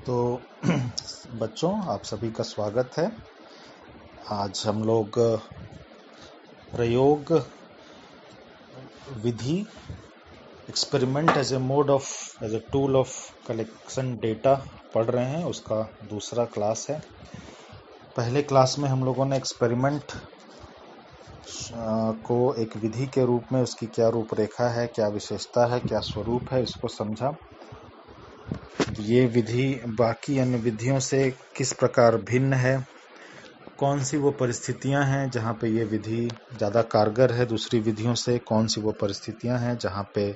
तो बच्चों, आप सभी का स्वागत है। आज हम लोग प्रयोग विधि experiment as a tool of collection data पढ़ रहे हैं। उसका दूसरा क्लास है। पहले क्लास में हम लोगों ने एक्सपेरिमेंट को एक विधि के रूप में उसकी क्या रूपरेखा है, क्या विशेषता है, क्या स्वरूप है, इसको समझा। ये विधि बाकी अन्य विधियों से किस प्रकार भिन्न है, कौन सी वो परिस्थितियां हैं जहाँ पे ये विधि ज़्यादा कारगर है दूसरी विधियों से, कौन सी वो परिस्थितियां हैं जहाँ पे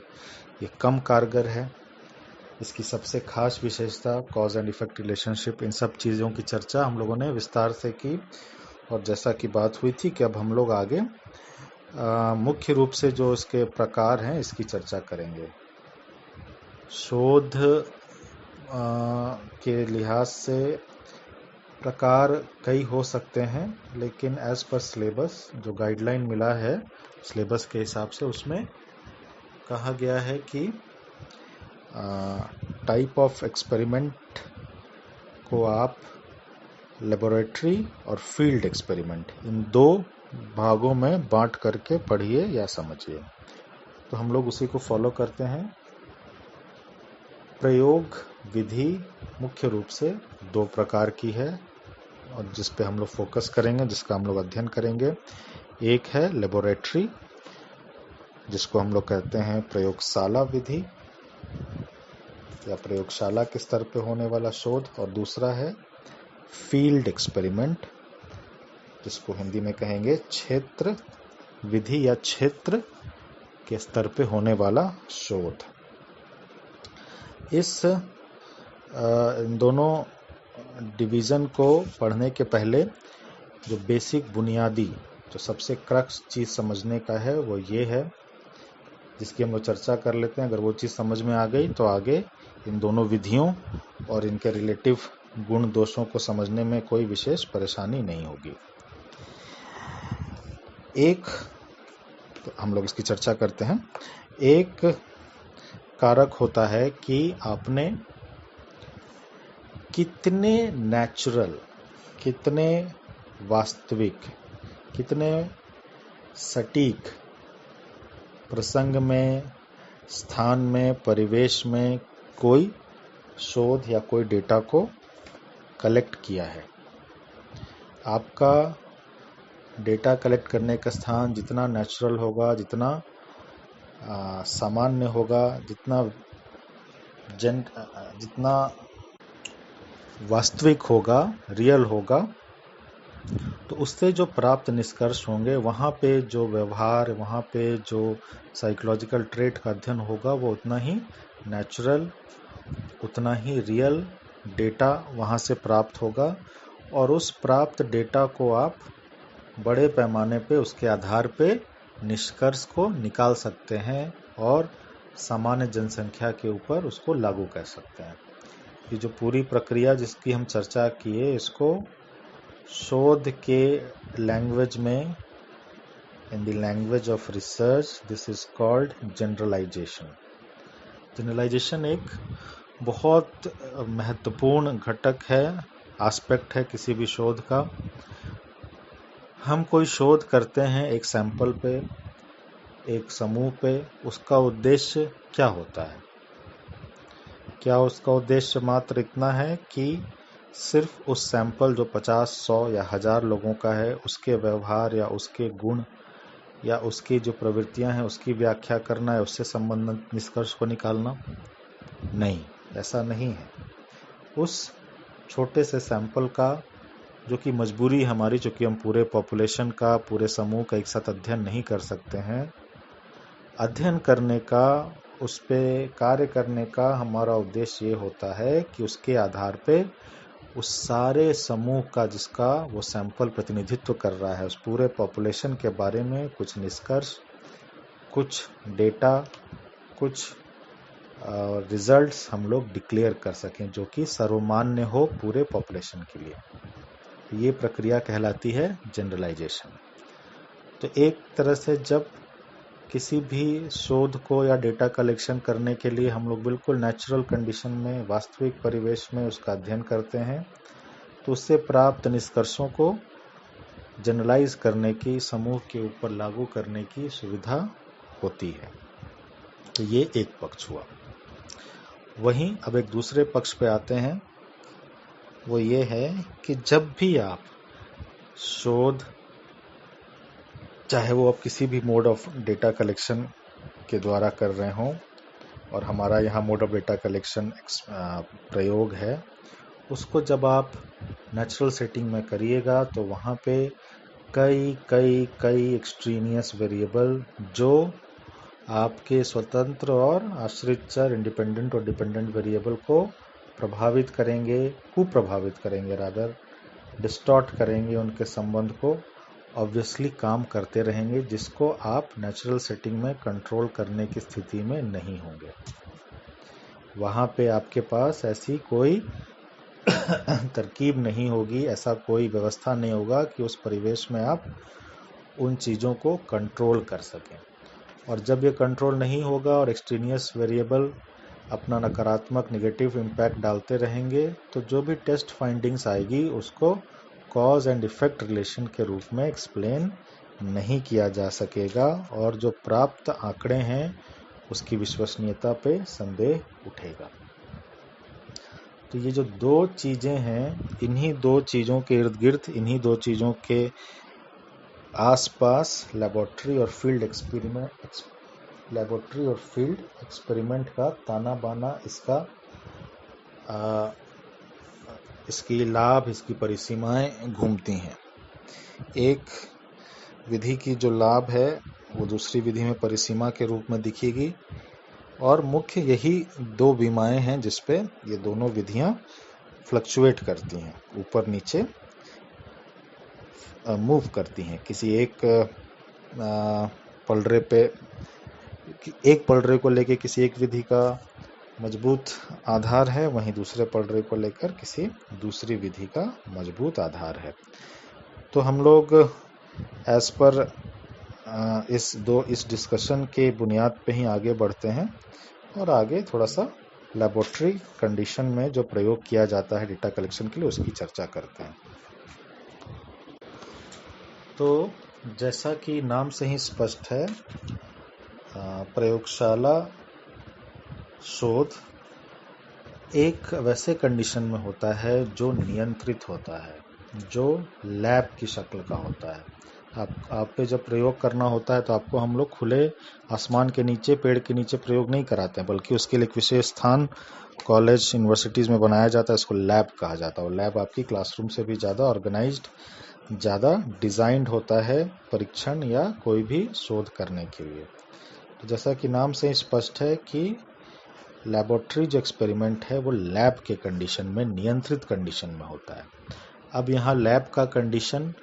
ये कम कारगर है, इसकी सबसे खास विशेषता, कॉज एंड इफेक्ट रिलेशनशिप, इन सब चीज़ों की चर्चा हम लोगों ने विस्तार से की। और जैसा कि बात हुई थी कि अब हम लोग आगे मुख्य रूप से जो इसके प्रकार हैं इसकी चर्चा करेंगे। शोध के लिहाज से प्रकार कई हो सकते हैं, लेकिन एज पर सिलेबस जो गाइडलाइन मिला है सिलेबस के हिसाब से, उसमें कहा गया है कि टाइप ऑफ एक्सपेरिमेंट को आप लेबोरेटरी और फील्ड एक्सपेरिमेंट, इन दो भागों में बांट करके पढ़िए या समझिए। तो हम लोग उसी को फॉलो करते हैं। प्रयोग विधि मुख्य रूप से दो प्रकार की है और जिस पे हम लोग फोकस करेंगे, जिसका हम लोग अध्ययन करेंगे। एक है लेबोरेटरी, जिसको हम लोग कहते हैं प्रयोगशाला विधि या प्रयोगशाला के स्तर पे होने वाला शोध, और दूसरा है फील्ड एक्सपेरिमेंट, जिसको हिंदी में कहेंगे क्षेत्र विधि या क्षेत्र के स्तर पे होने वाला शोध। इन दोनों डिवीज़न को पढ़ने के पहले जो बेसिक बुनियादी, जो सबसे क्रक्स चीज़ समझने का है वो ये है, जिसकी हम लोग चर्चा कर लेते हैं। अगर वो चीज़ समझ में आ गई तो आगे इन दोनों विधियों और इनके रिलेटिव गुण दोषों को समझने में कोई विशेष परेशानी नहीं होगी। तो हम लोग इसकी चर्चा करते हैं। एक कारक होता है कि आपने कितने नेचुरल, कितने वास्तविक, कितने सटीक प्रसंग में, स्थान में, परिवेश में कोई शोध या कोई डेटा को कलेक्ट किया है। आपका डेटा कलेक्ट करने का स्थान जितना नेचुरल होगा, जितना सामान्य होगा, जितना वास्तविक होगा, रियल होगा, तो उससे जो प्राप्त निष्कर्ष होंगे, वहाँ पे जो व्यवहार, वहाँ पे जो साइकोलॉजिकल ट्रेट का अध्ययन होगा, वो उतना ही नेचुरल, उतना ही रियल डेटा वहाँ से प्राप्त होगा। और उस प्राप्त डेटा को आप बड़े पैमाने पे उसके आधार पे निष्कर्ष को निकाल सकते हैं और सामान्य जनसंख्या के ऊपर उसको लागू कर सकते हैं। ये जो पूरी प्रक्रिया जिसकी हम चर्चा किए, इसको शोध के लैंग्वेज में, in the language of research, this is called generalization. Generalization एक बहुत महत्वपूर्ण घटक है, एस्पेक्ट है किसी भी शोध का। हम कोई शोध करते हैं एक सैंपल पे, एक समूह पे, उसका उद्देश्य क्या होता है? क्या उसका उद्देश्य मात्र इतना है कि सिर्फ उस सैंपल जो 50, 100 या 1000 लोगों का है, उसके व्यवहार या उसके गुण या उसकी जो प्रवृत्तियां हैं उसकी व्याख्या करना है, उससे संबंधित निष्कर्ष को निकालना? नहीं, ऐसा नहीं है। उस छोटे से सैंपल का, जो कि मजबूरी हमारी, चूंकि हम पूरे पॉपुलेशन का, पूरे समूह का एक साथ अध्ययन नहीं कर सकते हैं, अध्ययन करने का, उस पे कार्य करने का हमारा उद्देश्य ये होता है कि उसके आधार पे उस सारे समूह का, जिसका वो सैंपल प्रतिनिधित्व कर रहा है, उस पूरे पॉपुलेशन के बारे में कुछ निष्कर्ष, कुछ डेटा, कुछ रिजल्ट्स हम लोग डिक्लेयर कर सकें जो कि सर्वमान्य हो पूरे पॉपुलेशन के लिए। ये प्रक्रिया कहलाती है जनरलाइजेशन। तो एक तरह से जब किसी भी शोध को या डेटा कलेक्शन करने के लिए हम लोग बिल्कुल नेचुरल कंडीशन में, वास्तविक परिवेश में उसका अध्ययन करते हैं, तो उससे प्राप्त निष्कर्षों को जनरलाइज करने की, समूह के ऊपर लागू करने की सुविधा होती है। तो ये एक पक्ष हुआ। वहीं अब एक दूसरे पक्ष पे आते हैं, वो ये है कि जब भी आप शोध, चाहे वो आप किसी भी मोड ऑफ डेटा कलेक्शन के द्वारा कर रहे हों, और हमारा यहाँ मोड ऑफ डेटा कलेक्शन प्रयोग है, उसको जब आप नेचुरल सेटिंग में करिएगा तो वहाँ पे कई एक्सट्रीनियस वेरिएबल जो आपके स्वतंत्र और आश्रित चर, इंडिपेंडेंट और डिपेंडेंट वेरिएबल को प्रभावित करेंगे, कुप्रभावित करेंगे, रादर डिस्टॉर्ट करेंगे, उनके संबंध को ऑब्वियसली काम करते रहेंगे, जिसको आप नेचुरल सेटिंग में कंट्रोल करने की स्थिति में नहीं होंगे। वहाँ पे आपके पास ऐसी कोई तरकीब नहीं होगी, ऐसा कोई व्यवस्था नहीं होगा कि उस परिवेश में आप उन चीज़ों को कंट्रोल कर सकें। और जब ये कंट्रोल नहीं होगा और एक्सट्रीनियस वेरिएबल अपना नकारात्मक, नेगेटिव इम्पैक्ट डालते रहेंगे, तो जो भी टेस्ट फाइंडिंग्स आएगी उसको कॉज एंड इफेक्ट रिलेशन के रूप में एक्सप्लेन नहीं किया जा सकेगा, और जो प्राप्त आंकड़े हैं उसकी विश्वसनीयता पे संदेह उठेगा। तो ये जो दो चीज़ें हैं, इन्हीं दो चीज़ों के इर्द गिर्द, इन्हीं दो चीज़ों के आसपास लेबोरेटरी और फील्ड एक्सपेरिमेंट का ताना बाना, इसकी लाभ, इसकी परिसीमाएं घूमती हैं। एक विधि की जो लाभ है वो दूसरी विधि में परिसीमा के रूप में दिखेगी, और मुख्य यही दो बीमाएं हैं जिसपे ये दोनों विधियां फ्लक्चुएट करती हैं, ऊपर नीचे मूव करती हैं। किसी एक पलड़े पे, एक पलड़े को लेके किसी एक विधि का मजबूत आधार है, वहीं दूसरे पलड़े को लेकर किसी दूसरी विधि का मजबूत आधार है। तो हम लोग एज पर इस डिस्कशन के बुनियाद पे ही आगे बढ़ते हैं, और आगे थोड़ा सा लेबोरेटरी कंडीशन में जो प्रयोग किया जाता है डेटा कलेक्शन के लिए, उसकी चर्चा करते हैं। तो जैसा कि नाम से ही स्पष्ट है, प्रयोगशाला शोध एक वैसे कंडीशन में होता है जो नियंत्रित होता है, जो लैब की शक्ल का होता है। आप पे जब प्रयोग करना होता है तो आपको हम लोग खुले आसमान के नीचे, पेड़ के नीचे प्रयोग नहीं कराते हैं, बल्कि उसके लिए एक विशेष स्थान कॉलेज, यूनिवर्सिटीज़ में बनाया जाता है। इसको लैब कहा जाता है, और लैब आपकी क्लासरूम से भी ज़्यादा ऑर्गेनाइज्ड, ज़्यादा डिज़ाइंड होता है परीक्षण या कोई भी शोध करने के लिए। तो जैसा कि नाम से स्पष्ट है कि लैबोरेटरी जो एक्सपेरिमेंट है वो लैब के कंडीशन में, नियंत्रित कंडीशन में होता है। अब यहाँ लैब का कंडीशन,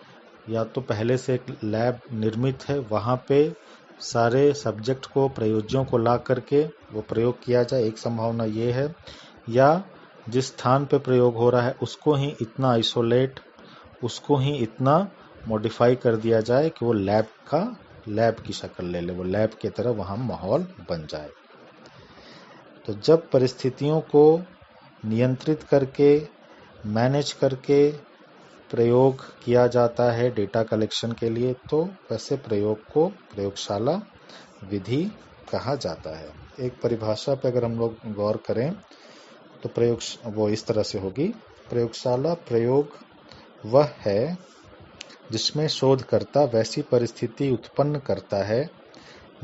या तो पहले से एक लैब निर्मित है, वहाँ पे सारे सब्जेक्ट को, प्रयोज्यों को ला करके वो प्रयोग किया जाए, एक संभावना ये है, या जिस स्थान पे प्रयोग हो रहा है उसको ही इतना आइसोलेट, उसको ही इतना मॉडिफाई कर दिया जाए कि वो लैब की शक्ल ले ले, वो लैब की तरह वहाँ माहौल बन जाए। तो जब परिस्थितियों को नियंत्रित करके, मैनेज करके प्रयोग किया जाता है डेटा कलेक्शन के लिए, तो वैसे प्रयोग को प्रयोगशाला विधि कहा जाता है। एक परिभाषा पे अगर हम लोग गौर करें तो वो इस तरह से होगी: प्रयोगशाला प्रयोग वह है जिसमें शोधकर्ता वैसी परिस्थिति उत्पन्न करता है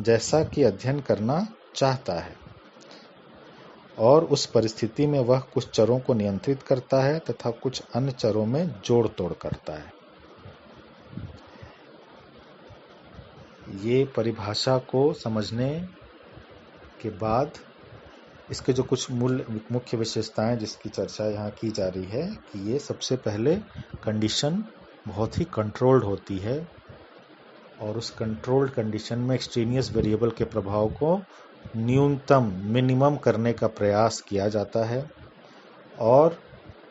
जैसा कि अध्ययन करना चाहता है, और उस परिस्थिति में वह कुछ चरों को नियंत्रित करता है तथा कुछ अन्य चरों में जोड़ तोड़ करता है। ये परिभाषा को समझने के बाद इसके जो कुछ मुख्य विशेषताएं जिसकी चर्चा यहाँ की जा रही है, कि ये सबसे पहले कंडीशन बहुत ही कंट्रोल्ड होती है, और उस कंट्रोल्ड कंडीशन में एक्सट्रेनियस वेरिएबल के प्रभाव को न्यूनतम, मिनिमम करने का प्रयास किया जाता है। और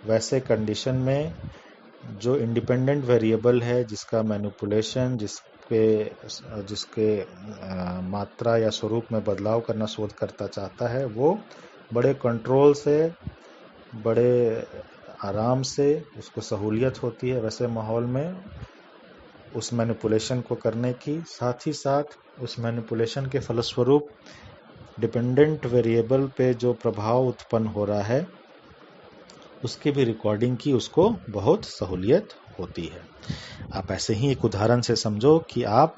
वैसे कंडीशन में जो इंडिपेंडेंट वेरिएबल है, जिसका मैनिपुलेशन, जिसके मात्रा या स्वरूप में बदलाव करना शोधकर्ता चाहता है, वो बड़े कंट्रोल से, बड़े आराम से उसको सहूलियत होती है वैसे माहौल में उस मैनिपुलेशन को करने की। साथ ही साथ उस मैनिपुलेशन के फलस्वरूप डिपेंडेंट वेरिएबल पे जो प्रभाव उत्पन्न हो रहा है उसकी भी रिकॉर्डिंग की उसको बहुत सहूलियत होती है। आप ऐसे ही एक उदाहरण से समझो कि आप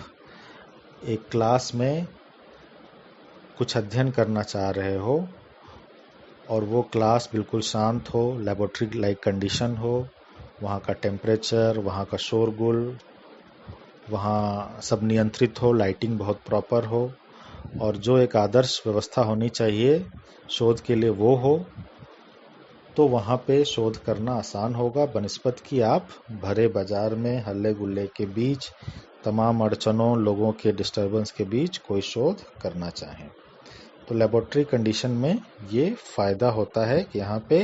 एक क्लास में कुछ अध्ययन करना चाह रहे हो और वो क्लास बिल्कुल शांत हो, लेबोरेटरी लाइक कंडीशन हो, वहाँ का टेम्परेचर, वहाँ का शोरगुल, वहाँ सब नियंत्रित हो, लाइटिंग बहुत प्रॉपर हो और जो एक आदर्श व्यवस्था होनी चाहिए शोध के लिए वो हो, तो वहाँ पे शोध करना आसान होगा बनिस्बत कि आप भरे बाजार में हल्ले गुल्ले के बीच, तमाम अड़चनों, लोगों के डिस्टर्बेंस के बीच कोई शोध करना चाहें। तो लेबोरेटरी कंडीशन में ये फायदा होता है कि यहाँ पे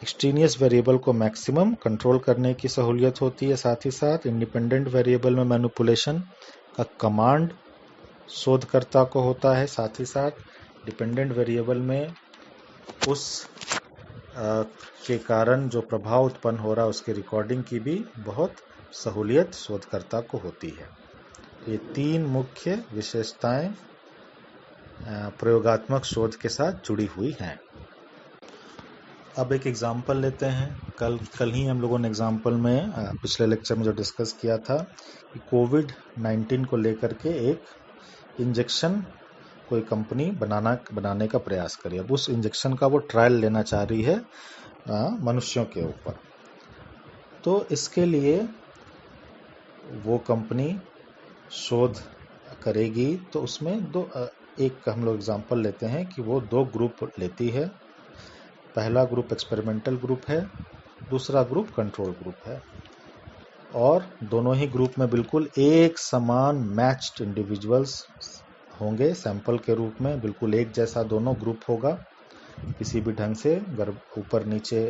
एक्सट्रेनियस वेरिएबल को मैक्सिमम कंट्रोल करने की सहूलियत होती है। साथ ही साथ इंडिपेंडेंट वेरिएबल में मैनिपुलेशन का कमांड शोधकर्ता को होता है। साथ ही साथ डिपेंडेंट वेरिएबल में उस के कारण जो प्रभाव उत्पन्न हो रहा है उसकी रिकॉर्डिंग की भी बहुत सहूलियत शोधकर्ता को होती है। ये तीन मुख्य विशेषताएं प्रयोगात्मक शोध के साथ जुड़ी हुई हैं। अब एक एग्जाम्पल लेते हैं। कल ही हम लोगों ने एग्जाम्पल में पिछले लेक्चर में जो डिस्कस किया था कि कोविड-19 को लेकर के एक इंजेक्शन कोई कंपनी बनाने का प्रयास करी। अब उस इंजेक्शन का वो ट्रायल लेना चाह रही है मनुष्यों के ऊपर। तो इसके लिए वो कंपनी शोध करेगी तो उसमें एक हम लोग एग्जांपल लेते हैं कि वो 2 ग्रुप लेती है। पहला ग्रुप एक्सपेरिमेंटल ग्रुप है, दूसरा ग्रुप कंट्रोल ग्रुप है और दोनों ही ग्रुप में बिल्कुल एक समान मैच्ड इंडिविजुअल्स होंगे सैंपल के रूप में, बिल्कुल एक जैसा दोनों ग्रुप होगा। किसी भी ढंग से अगर ऊपर नीचे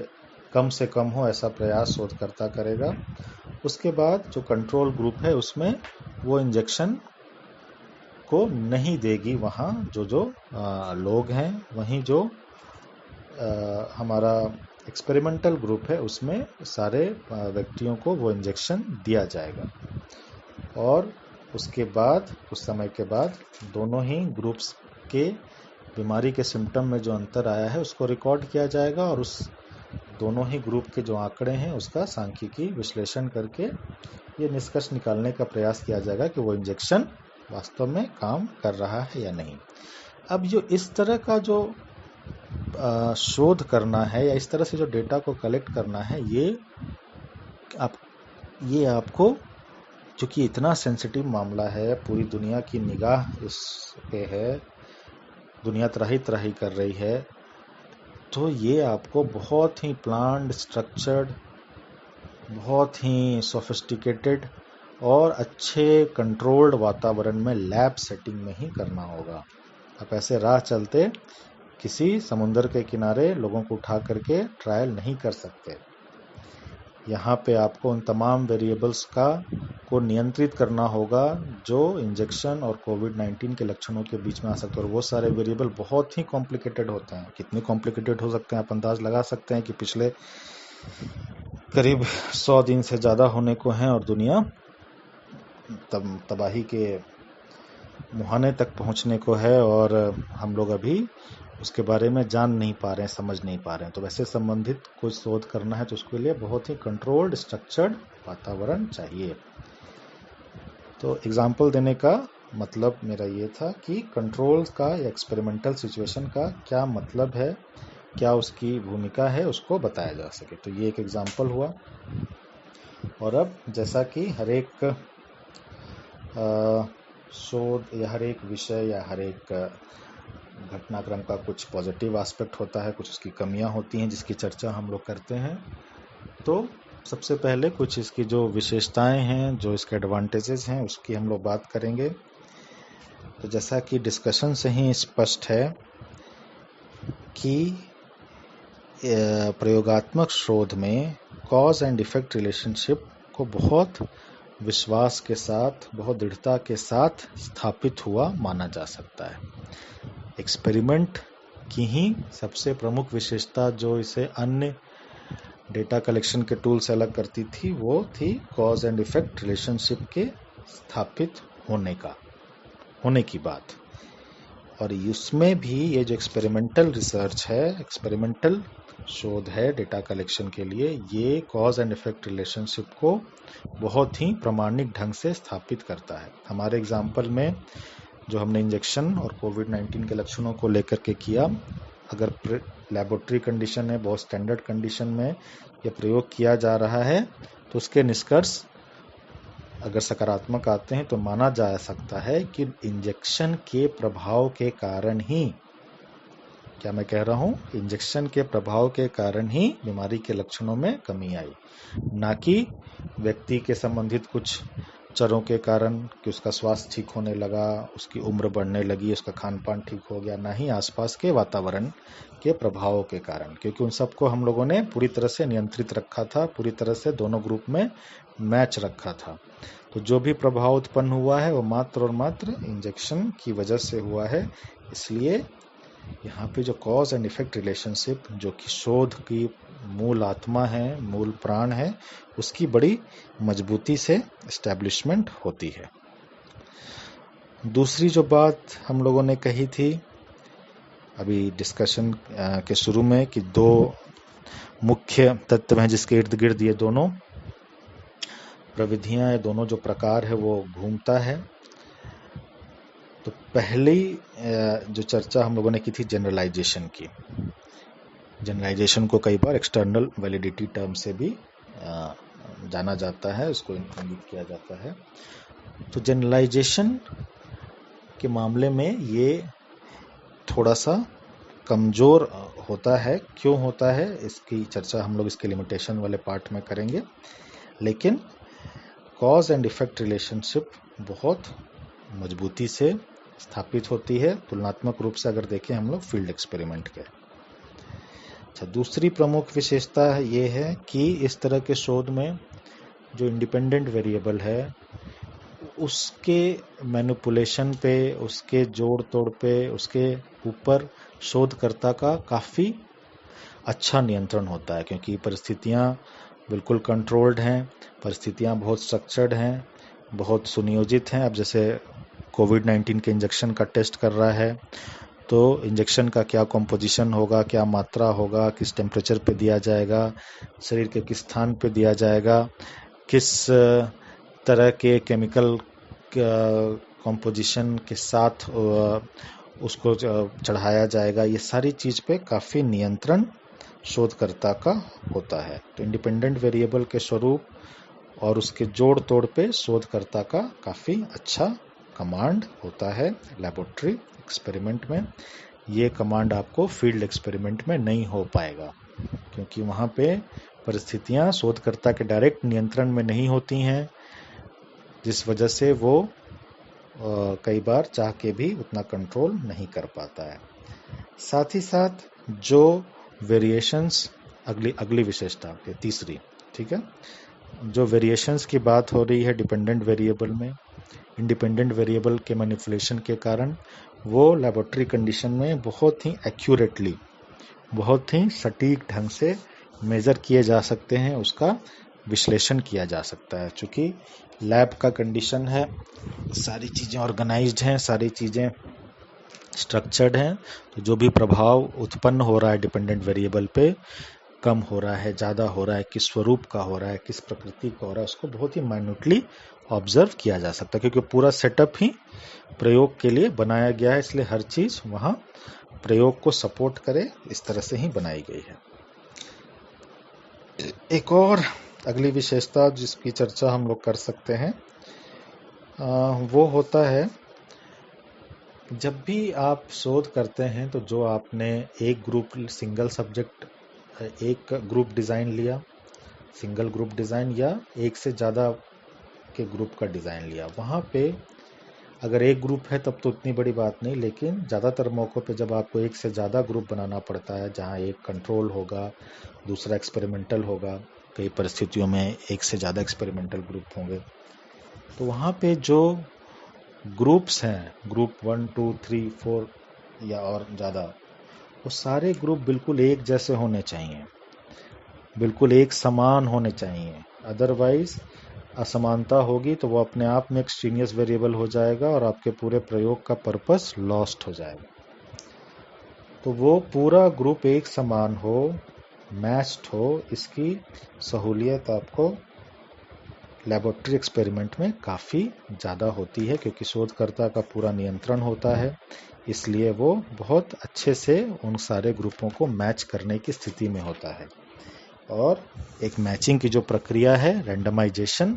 कम से कम हो ऐसा प्रयास शोधकर्ता करेगा। उसके बाद जो कंट्रोल ग्रुप है उसमें वो इंजेक्शन को नहीं देगी वहाँ जो लोग हैं। वहीं जो हमारा एक्सपेरिमेंटल ग्रुप है उसमें सारे व्यक्तियों को वो इंजेक्शन दिया जाएगा और उसके बाद कुछ समय के बाद दोनों ही ग्रुप्स के बीमारी के सिम्टम में जो अंतर आया है उसको रिकॉर्ड किया जाएगा और उस दोनों ही ग्रुप के जो आंकड़े हैं उसका सांख्यिकी विश्लेषण करके ये निष्कर्ष निकालने का प्रयास किया जाएगा कि वो इंजेक्शन वास्तव में काम कर रहा है या नहीं। अब जो इस तरह का जो शोध करना है या इस तरह से जो डेटा को कलेक्ट करना है ये आपको, चूंकि इतना सेंसिटिव मामला है, पूरी दुनिया की निगाह इस पे है, दुनिया त्राही कर रही है, तो ये आपको बहुत ही प्लान्ड, स्ट्रक्चर्ड, बहुत ही सोफिस्टिकेटेड और अच्छे कंट्रोल्ड वातावरण में लैब सेटिंग में ही करना होगा। आप ऐसे राह चलते किसी समुंदर के किनारे लोगों को उठा करके ट्रायल नहीं कर सकते। यहाँ पे आपको उन तमाम वेरिएबल्स को नियंत्रित करना होगा जो इंजेक्शन और कोविड-19 के लक्षणों के बीच में आ सकते हैं और वो सारे वेरिएबल बहुत ही कॉम्प्लिकेटेड होते हैं। कितने कॉम्प्लिकेटेड हो सकते हैं आप अंदाज लगा सकते हैं कि पिछले करीब 100 दिन से ज़्यादा होने को हैं और दुनिया तबाही के मुहाने तक पहुँचने को है और हम लोग अभी उसके बारे में जान नहीं पा रहे हैं, समझ नहीं पा रहे हैं। तो वैसे संबंधित कुछ शोध करना है तो उसके लिए बहुत ही कंट्रोल्ड, स्ट्रक्चर्ड वातावरण चाहिए। तो एग्जाम्पल देने का मतलब मेरा ये था कि कंट्रोल का या एक्सपेरिमेंटल सिचुएशन का क्या मतलब है, क्या उसकी भूमिका है, उसको बताया जा सके। तो ये एक एग्जाम्पल हुआ। और अब जैसा कि हर एक शोध या हर एक विषय या हर एक घटनाक्रम का कुछ पॉजिटिव एस्पेक्ट होता है, कुछ उसकी कमियां होती हैं जिसकी चर्चा हम लोग करते हैं। तो सबसे पहले कुछ इसकी जो विशेषताएं हैं, जो इसके एडवांटेजेस हैं, उसकी हम लोग बात करेंगे। तो जैसा कि डिस्कशन से ही स्पष्ट है कि प्रयोगात्मक शोध में कॉज एंड इफेक्ट रिलेशनशिप को बहुत विश्वास के साथ, बहुत दृढ़ता के साथ स्थापित हुआ माना जा सकता है। एक्सपेरिमेंट की ही सबसे प्रमुख विशेषता जो इसे अन्य डेटा कलेक्शन के टूल से अलग करती थी वो थी कॉज एंड इफेक्ट रिलेशनशिप के स्थापित होने की बात। और इसमें भी ये जो एक्सपेरिमेंटल रिसर्च है, एक्सपेरिमेंटल शोध है डेटा कलेक्शन के लिए, ये कॉज एंड इफेक्ट रिलेशनशिप को बहुत ही प्रामाणिक ढंग से स्थापित करता है। हमारे एग्जाम्पल में जो हमने इंजेक्शन और कोविड-19 के लक्षणों को लेकर के किया, अगर लैबोरेटरी कंडीशन में, बहुत स्टैंडर्ड कंडीशन में यह प्रयोग किया जा रहा है तो उसके निष्कर्ष अगर सकारात्मक आते हैं तो माना जा सकता है कि इंजेक्शन के प्रभाव के कारण ही, क्या मैं कह रहा हूं, इंजेक्शन के प्रभाव के कारण ही बीमारी के लक्षणों में कमी आई, ना कि व्यक्ति के संबंधित कुछ चरों के कारण कि उसका स्वास्थ्य ठीक होने लगा, उसकी उम्र बढ़ने लगी, उसका खान पान ठीक हो गया, ना ही आसपास के वातावरण के प्रभावों के कारण, क्योंकि उन सबको हम लोगों ने पूरी तरह से नियंत्रित रखा था, पूरी तरह से दोनों ग्रुप में मैच रखा था। तो जो भी प्रभाव उत्पन्न हुआ है वो मात्र और मात्र इंजेक्शन की वजह से हुआ है। इसलिए यहाँ पे जो कॉज एंड इफेक्ट रिलेशनशिप, जो कि शोध की मूल आत्मा है, मूल प्राण है, उसकी बड़ी मजबूती से एस्टैब्लिशमेंट होती है। दूसरी जो बात हम लोगों ने कही थी अभी डिस्कशन के शुरू में कि दो मुख्य तत्व हैं जिसके इर्द गिर्द ये दोनों प्रविधियां, ये दोनों जो प्रकार है वो घूमता है। तो पहली जो चर्चा हम लोगों ने की थी जनरलाइजेशन की। जनरलाइजेशन को कई बार एक्सटर्नल वैलिडिटी टर्म से भी जाना जाता है, उसको इंगित किया जाता है। तो जनरलाइजेशन के मामले में ये थोड़ा सा कमजोर होता है। क्यों होता है इसकी चर्चा हम लोग इसके लिमिटेशन वाले पार्ट में करेंगे, लेकिन कॉज एंड इफेक्ट रिलेशनशिप बहुत मजबूती से स्थापित होती है, तुलनात्मक रूप से अगर देखें हम लोग फील्ड एक्सपेरिमेंट के। अच्छा, दूसरी प्रमुख विशेषता ये है कि इस तरह के शोध में जो इंडिपेंडेंट वेरिएबल है उसके मैनिपुलेशन पे, उसके जोड़ तोड़ पे, उसके ऊपर शोधकर्ता का काफी अच्छा नियंत्रण होता है, क्योंकि परिस्थितियां बिल्कुल कंट्रोल्ड हैं, परिस्थितियां बहुत स्ट्रक्चर्ड हैं, बहुत सुनियोजित हैं। अब जैसे कोविड-19 के इंजेक्शन का टेस्ट कर रहा है तो इंजेक्शन का क्या कॉम्पोजिशन होगा, क्या मात्रा होगा, किस टेम्परेचर पे दिया जाएगा, शरीर के किस स्थान पे दिया जाएगा, किस तरह के केमिकल कॉम्पोजिशन के साथ उसको चढ़ाया जाएगा, ये सारी चीज पे काफी नियंत्रण शोधकर्ता का होता है। तो इंडिपेंडेंट वेरिएबल के स्वरूप और उसके जोड़ तोड़ पे शोधकर्ता का काफी अच्छा कमांड होता है लैबोरेटरी एक्सपेरिमेंट में। ये कमांड आपको फील्ड एक्सपेरिमेंट में नहीं हो पाएगा, क्योंकि वहां पे परिस्थितियां शोधकर्ता के डायरेक्ट नियंत्रण में नहीं होती हैं, जिस वजह से वो कई बार चाह के भी उतना कंट्रोल नहीं कर पाता है। साथ ही साथ जो वेरिएशंस, अगली विशेषता तीसरी, ठीक है, जो वेरिएशंस की बात हो रही है डिपेंडेंट वेरिएबल में, इंडिपेंडेंट वेरिएबल के मैनिपुलेशन के कारण वो लैबोरेटरी कंडीशन में बहुत ही एक्यूरेटली, बहुत ही सटीक ढंग से मेजर किए जा सकते हैं, उसका विश्लेषण किया जा सकता है। चूंकि लैब का कंडीशन है, सारी चीजें ऑर्गेनाइज्ड हैं, सारी चीजें स्ट्रक्चर्ड हैं, तो जो भी प्रभाव उत्पन्न हो रहा है डिपेंडेंट वेरिएबल पे, कम हो रहा है, ज्यादा हो रहा है, किस स्वरूप का हो रहा है, किस प्रकृति का हो रहा है, उसको बहुत ही माइन्यूटली ऑब्जर्व किया जा सकता है, क्योंकि पूरा सेटअप ही प्रयोग के लिए बनाया गया है, इसलिए हर चीज वहां प्रयोग को सपोर्ट करे इस तरह से ही बनाई गई है। एक और अगली विशेषता जिसकी चर्चा हम लोग कर सकते हैं वो होता है जब भी आप शोध करते हैं तो जो आपने एक ग्रुप सिंगल सब्जेक्ट, एक ग्रुप डिजाइन लिया, सिंगल ग्रुप डिजाइन, या एक से ज्यादा के ग्रुप का डिजाइन लिया, वहां पे अगर एक ग्रुप है तब तो उतनी बड़ी बात नहीं, लेकिन ज्यादातर मौकों पे जब आपको एक से ज्यादा ग्रुप बनाना पड़ता है, जहां एक कंट्रोल होगा, दूसरा एक्सपेरिमेंटल होगा, कई परिस्थितियों में एक से ज्यादा एक्सपेरिमेंटल ग्रुप होंगे, तो वहाँ पे जो ग्रुप्स हैं, ग्रुप 1, 2, 3, 4 या और ज़्यादा, वो सारे ग्रुप बिल्कुल एक जैसे होने चाहिए, बिल्कुल एक समान होने चाहिए। अदरवाइज असमानता होगी तो वो अपने आप में एक्सट्रेनियस वेरिएबल हो जाएगा और आपके पूरे प्रयोग का पर्पस लॉस्ट हो जाएगा। तो वो पूरा ग्रुप एक समान हो, मैच्ड हो, इसकी सहूलियत आपको लेबोरेटरी एक्सपेरिमेंट में काफ़ी ज़्यादा होती है, क्योंकि शोधकर्ता का पूरा नियंत्रण होता है, इसलिए वो बहुत अच्छे से उन सारे ग्रुपों को मैच करने की स्थिति में होता है। और एक मैचिंग की जो प्रक्रिया है, रैंडमाइजेशन,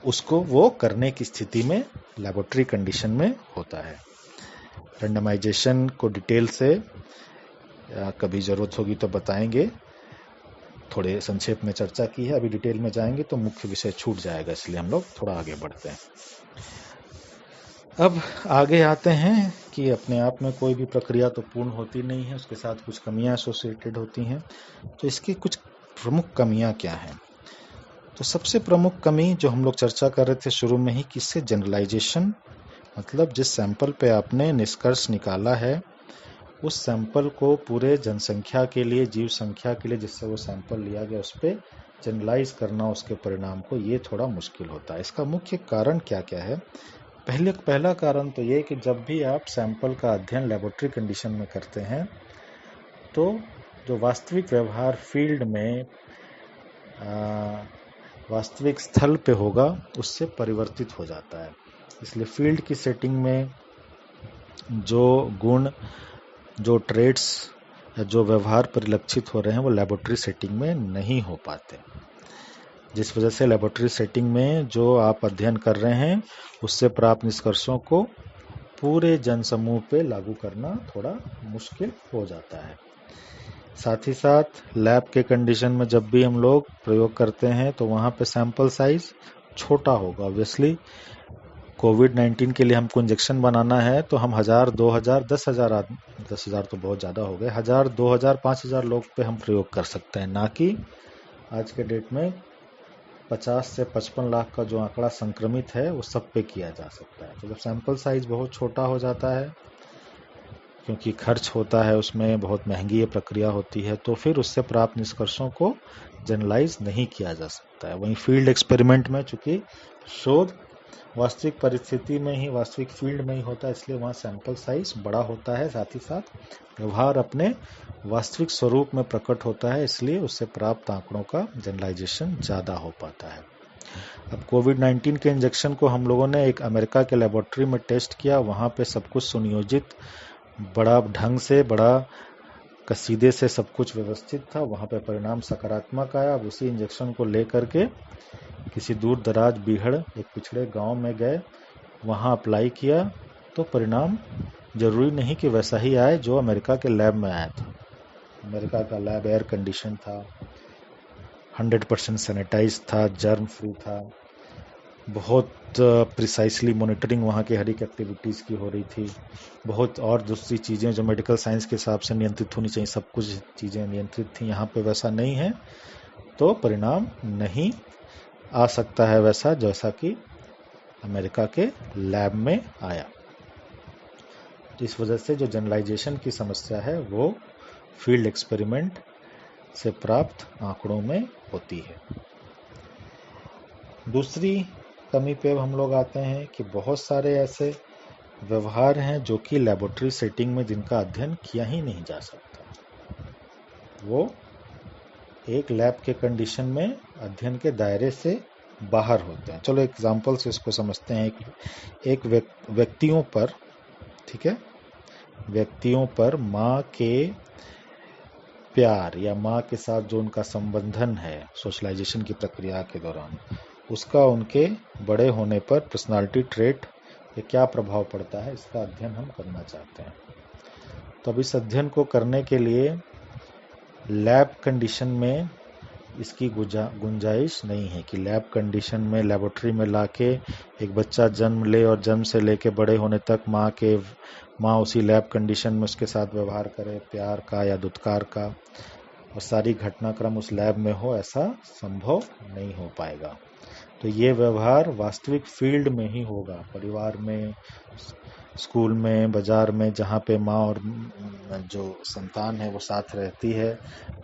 उसको वो करने की स्थिति में लेबोरेटरी कंडीशन में होता है। रैंडमाइजेशन को डिटेल से कभी ज़रूरत होगी तो बताएंगे, थोड़े संक्षेप में चर्चा की है, अभी डिटेल में जाएंगे तो मुख्य विषय छूट जाएगा, इसलिए हम लोग थोड़ा आगे बढ़ते हैं। अब आगे आते हैं कि अपने आप में कोई भी प्रक्रिया तो पूर्ण होती नहीं है, उसके साथ कुछ कमियां एसोसिएटेड होती हैं। तो इसकी कुछ प्रमुख कमियां क्या हैं? तो सबसे प्रमुख कमी जो हम लोग चर्चा कर रहे थे शुरू में ही, कि इससे जनरलाइजेशन, मतलब जिस सैंपल पे आपने निष्कर्ष निकाला है उस सैंपल को पूरे जनसंख्या के लिए, जीव संख्या के लिए जिससे वो सैंपल लिया गया, उस पर जनरलाइज करना उसके परिणाम को, ये थोड़ा मुश्किल होता है। इसका मुख्य कारण क्या क्या है? पहला कारण तो ये कि जब भी आप सैंपल का अध्ययन लेबोरेटरी कंडीशन में करते हैं तो जो वास्तविक व्यवहार फील्ड में वास्तविक स्थल पे होगा उससे परिवर्तित हो जाता है। इसलिए फील्ड की सेटिंग में जो गुण, जो ट्रेड्स या जो व्यवहार परिलक्षित हो रहे हैं वो लेबोरेटरी सेटिंग में नहीं हो पाते, जिस वजह से लेबोरेटरी सेटिंग में जो आप अध्ययन कर रहे हैं उससे प्राप्त निष्कर्षों को पूरे जनसमूह पे लागू करना थोड़ा मुश्किल हो जाता है। साथ ही साथ लैब के कंडीशन में जब भी हम लोग प्रयोग करते हैं तो वहाँ पे सैंपल साइज छोटा होगा। ऑब्वियसली कोविड-19 के लिए हमको इंजेक्शन बनाना है तो हम 1000, 2000, 10,000 आदमी, 10,000 तो बहुत ज़्यादा हो गए, 1000, 2000, 5000 लोग पे हम प्रयोग कर सकते हैं, ना कि आज के डेट में 50 से 55 लाख का जो आंकड़ा संक्रमित है वो सब पे किया जा सकता है। तो जब सैंपल साइज बहुत छोटा हो जाता है, क्योंकि खर्च होता है उसमें, बहुत महंगी ये प्रक्रिया होती है, तो फिर उससे प्राप्त निष्कर्षों को जनरलाइज नहीं किया जा सकता है। वहीं फील्ड एक्सपेरिमेंट में चूंकि शोध वास्तविक परिस्थिति में ही, वास्तविक फील्ड में ही होता है, इसलिए वहाँ सैंपल साइज बड़ा होता है, साथ ही साथ व्यवहार अपने वास्तविक स्वरूप में प्रकट होता है, इसलिए उससे प्राप्त आंकड़ों का जनरलाइजेशन ज़्यादा हो पाता है। अब कोविड-19 के इंजेक्शन को हम लोगों ने एक अमेरिका के लेबोरेटरी में टेस्ट किया, वहाँ पे सब कुछ सुनियोजित, बड़ा ढंग से, बड़ा कसीदे से सब कुछ व्यवस्थित था, वहाँ पे परिणाम सकारात्मक आया। अब उसी इंजेक्शन को लेकर के किसी दूर दराज बीहड़ एक पिछड़े गांव में गए, वहां अप्लाई किया, तो परिणाम जरूरी नहीं कि वैसा ही आए जो अमेरिका के लैब में आया था। अमेरिका का लैब एयर कंडीशन था, 100% सैनिटाइज था, जर्म फ्री था, बहुत प्रिसाइसली मॉनिटरिंग वहाँ की हर एक एक्टिविटीज़ की हो रही थी, बहुत और दूसरी चीज़ें जो मेडिकल साइंस के हिसाब से नियंत्रित होनी चाहिए, सब कुछ चीज़ें नियंत्रित थी। यहाँ पे वैसा नहीं है, तो परिणाम नहीं आ सकता है वैसा जैसा कि अमेरिका के लैब में आया। तो इस वजह से जो जनरलाइजेशन की समस्या है वो फील्ड एक्सपेरिमेंट से प्राप्त आंकड़ों में होती है। दूसरी कमी पे हम लोग आते हैं कि बहुत सारे ऐसे व्यवहार हैं जो कि लेबोरेटरी सेटिंग में जिनका अध्ययन किया ही नहीं जा सकता, वो एक लैब के कंडीशन में अध्ययन के दायरे से बाहर होते हैं। चलो एग्जाम्पल से इसको समझते हैं। एक व्यक्तियों पर, ठीक है, व्यक्तियों पर माँ के प्यार या माँ के साथ जो उनका संबंधन है सोशलाइजेशन की प्रक्रिया के दौरान, उसका उनके बड़े होने पर पर्सनालिटी ट्रेट पे क्या प्रभाव पड़ता है, इसका अध्ययन हम करना चाहते हैं। तो अब इस अध्ययन को करने के लिए लैब कंडीशन में इसकी गुंजाइश नहीं है कि लैब कंडीशन में, लेबोरेटरी में लाके एक बच्चा जन्म ले और जन्म से लेके बड़े होने तक माँ उसी लैब कंडीशन में उसके साथ व्यवहार करे, प्यार का या दुत्कार का, और सारी घटनाक्रम उस लैब में हो, ऐसा संभव नहीं हो पाएगा। तो ये व्यवहार वास्तविक फील्ड में ही होगा, परिवार में, स्कूल में, बाजार में, जहाँ पे माँ और जो संतान है वो साथ रहती है,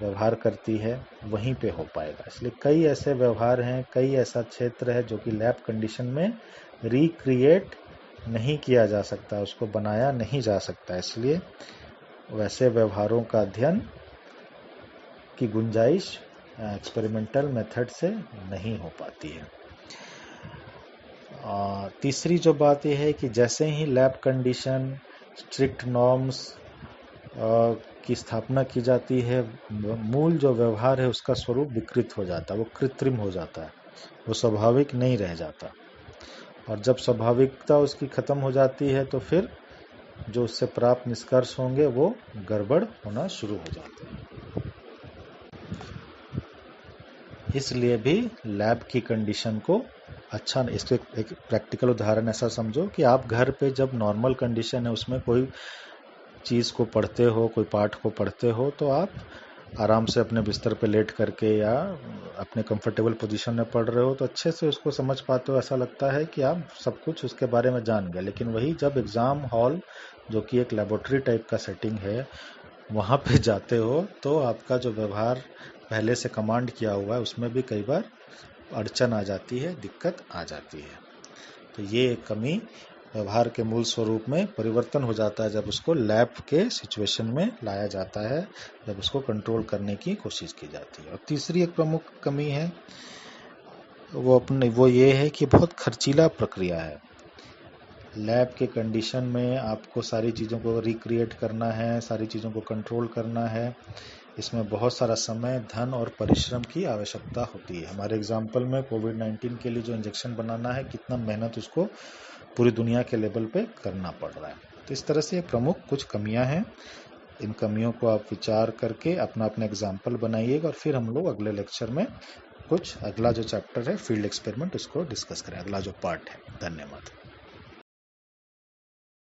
व्यवहार करती है, वहीं पे हो पाएगा। इसलिए कई ऐसे व्यवहार हैं, कई ऐसा क्षेत्र है जो कि लैब कंडीशन में रिक्रिएट नहीं किया जा सकता, उसको बनाया नहीं जा सकता। इसलिए वैसे व्यवहारों का अध्ययन की गुंजाइश एक्सपेरिमेंटल मेथड से नहीं हो पाती है। तीसरी जो बात यह है कि जैसे ही लैब कंडीशन, स्ट्रिक्ट नॉर्म्स की स्थापना की जाती है, मूल जो व्यवहार है उसका स्वरूप विकृत हो जाता है, वो कृत्रिम हो जाता है, वो स्वाभाविक नहीं रह जाता। और जब स्वाभाविकता उसकी खत्म हो जाती है तो फिर जो उससे प्राप्त निष्कर्ष होंगे वो गड़बड़ होना शुरू हो जाते हैं। इसलिए भी लैब की कंडीशन को अच्छा, इसको एक प्रैक्टिकल उदाहरण ऐसा समझो कि आप घर पे जब नॉर्मल कंडीशन है, उसमें कोई चीज़ को पढ़ते हो, कोई पाठ को पढ़ते हो, तो आप आराम से अपने बिस्तर पे लेट करके या अपने कंफर्टेबल पोजीशन में पढ़ रहे हो तो अच्छे से उसको समझ पाते हो, ऐसा लगता है कि आप सब कुछ उसके बारे में जान गए। लेकिन वही जब एग्ज़ाम हॉल, जो कि एक लेबोरेटरी टाइप का सेटिंग है, वहाँ पे जाते हो तो आपका जो व्यवहार पहले से कमांड किया हुआ है उसमें भी कई बार अड़चन आ जाती है, दिक्कत आ जाती है। तो ये एक कमी व्यवहार के मूल स्वरूप में परिवर्तन हो जाता है जब उसको लैब के सिचुएशन में लाया जाता है, जब उसको कंट्रोल करने की कोशिश की जाती है। और तीसरी एक प्रमुख कमी है वो ये है कि बहुत खर्चीला प्रक्रिया है। लैब के कंडीशन में आपको सारी चीज़ों को रिक्रिएट करना है, सारी चीज़ों को कंट्रोल करना है, इसमें बहुत सारा समय, धन और परिश्रम की आवश्यकता होती है। हमारे एग्जाम्पल में कोविड-19 के लिए जो इंजेक्शन बनाना है, कितना मेहनत उसको पूरी दुनिया के लेवल पे करना पड़ रहा है। तो इस तरह से प्रमुख कुछ कमियां हैं। इन कमियों को आप विचार करके अपना एग्जाम्पल बनाइएगा और फिर हम लोग अगले लेक्चर में कुछ अगला जो चैप्टर है फील्ड एक्सपेरिमेंट, उसको डिस्कस करें, अगला जो पार्ट है। धन्यवाद।